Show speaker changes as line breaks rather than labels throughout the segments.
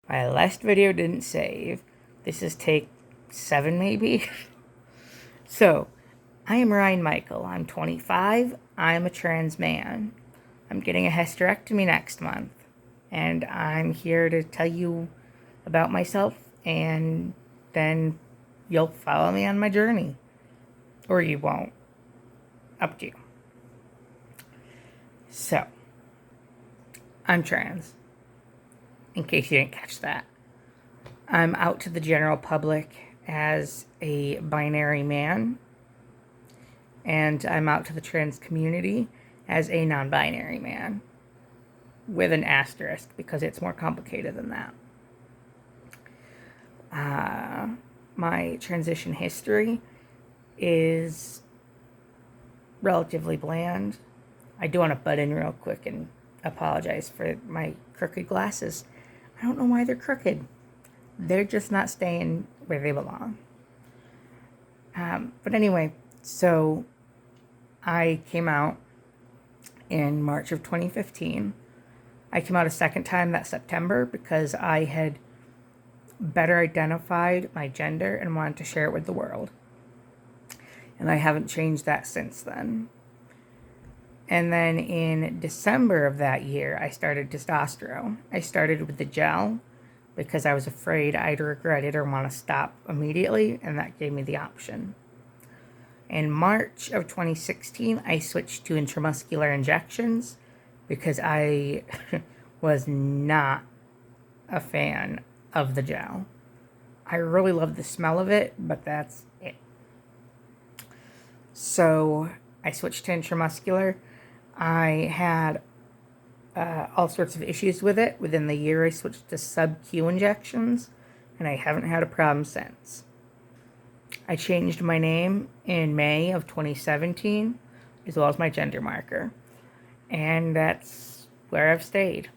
My last video didn't save. This is take 7 maybe. So, I am Ryan Michael. I'm 25. I'm a trans man. I'm getting a hysterectomy next month. And I'm here to tell you about myself, and then you'll follow me on my journey. Or you won't. Up to you. So, I'm trans. In case you didn't catch that. I'm out to the general public as a binary man, and I'm out to the trans community as a non-binary man, with an asterisk because it's more complicated than that. My transition history is relatively bland. I do want to butt in real quick and apologize for my crooked glasses. I don't know why they're crooked. They're just not staying where they belong. But anyway, so I came out in March of 2015. I came out a second time that September because I had better identified my gender and wanted to share it with the world. And I haven't changed that since then. And then in December of that year, I started testosterone. I started with the gel because I was afraid I'd regret it or want to stop immediately, and that gave me the option. In March of 2016, I switched to intramuscular injections because I was not a fan of the gel. I really love the smell of it, but that's it. So I switched to intramuscular. I had all sorts of issues with it. Within the year, I switched to sub-Q injections, and I haven't had a problem since. I changed my name in May of 2017, as well as my gender marker, and that's where I've stayed.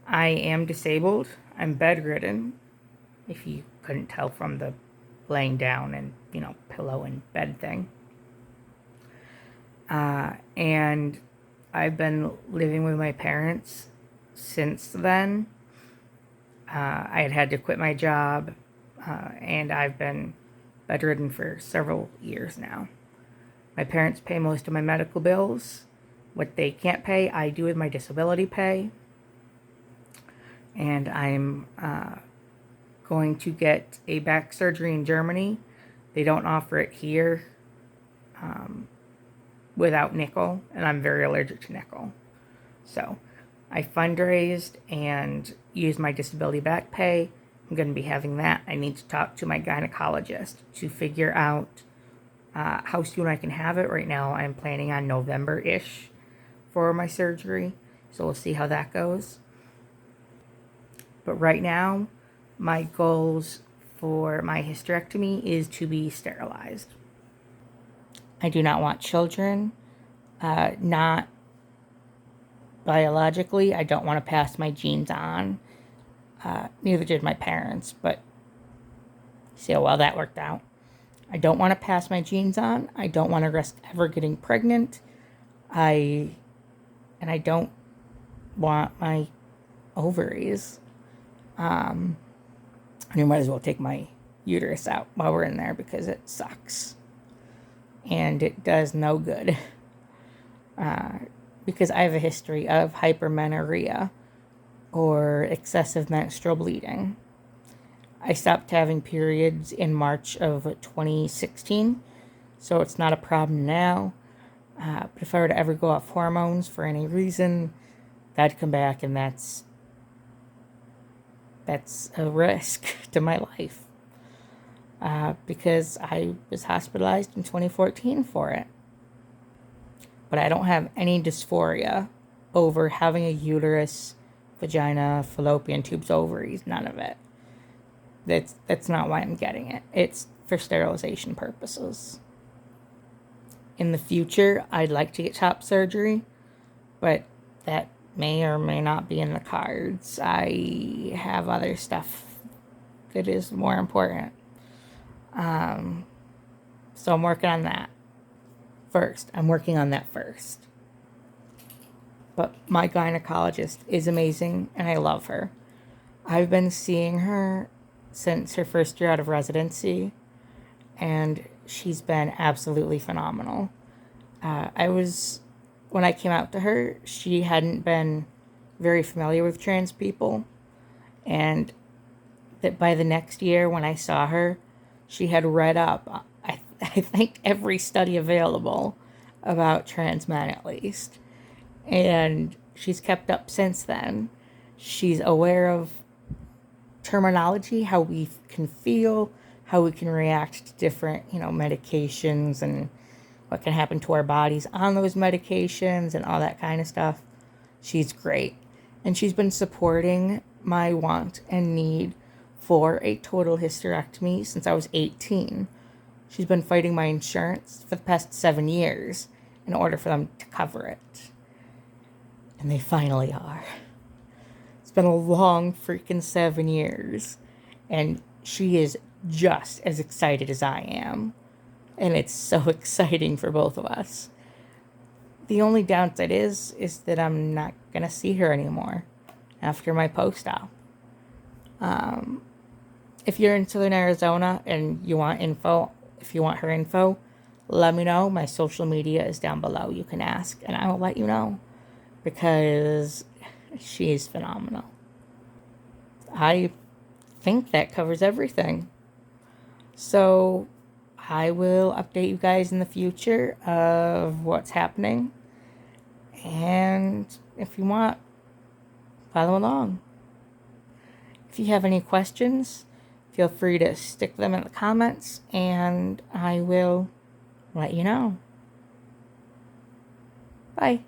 I am disabled. I'm bedridden, if you couldn't tell from the laying down and, pillow and bed thing. And I've been living with my parents since then. I had to quit my job, and I've been bedridden for several years now. My parents pay most of my medical bills. What they can't pay, I do with my disability pay. And I'm going to get a back surgery in Germany. They don't offer it here without nickel, and I'm very allergic to nickel. So I fundraised and used my disability back pay. I'm going to be having that. I need to talk to my gynecologist to figure out how soon I can have it. Right now I'm planning on November-ish for my surgery, so we'll see how that goes. But right now, my goals for my hysterectomy is to be sterilized. I do not want children, not biologically. I don't want to pass my genes on. Neither did my parents, but see how well that worked out. I don't want to pass my genes on. I don't want to risk ever getting pregnant. And I don't want my ovaries. You might as well take my uterus out while we're in there because it sucks. And it does no good. Because I have a history of hypermenorrhea or excessive menstrual bleeding. I stopped having periods in March of 2016, so it's not a problem now. But if I were to ever go off hormones for any reason, that'd come back, and that's a risk to my life. Because I was hospitalized in 2014 for it. But I don't have any dysphoria over having a uterus, vagina, fallopian tubes, ovaries, none of it. That's not why I'm getting it. It's for sterilization purposes. In the future, I'd like to get top surgery, but that may or may not be in the cards. I have other stuff that is more important. So I'm working on that first. But my gynecologist is amazing, and I love her. I've been seeing her since her first year out of residency, and she's been absolutely phenomenal. When I came out to her, she hadn't been very familiar with trans people, and that by the next year when I saw her, she had read up, I think, every study available about trans men at least. And she's kept up since then. She's aware of terminology, how we can feel, how we can react to different, medications and what can happen to our bodies on those medications and all that kind of stuff. She's great. And she's been supporting my want and need for a total hysterectomy since I was 18. She's been fighting my insurance for the past 7 years in order for them to cover it. And they finally are. It's been a long freaking 7 years. And she is just as excited as I am. And it's so exciting for both of us. The only downside is that I'm not going to see her anymore after my post-op. If you're in Southern Arizona and you want info, if you want her info, let me know. My social media is down below. You can ask, and I will let you know. Because she is phenomenal. I think that covers everything. So I will update you guys in the future of what's happening. And if you want, follow along. If you have any questions, feel free to stick them in the comments and I will let you know. Bye.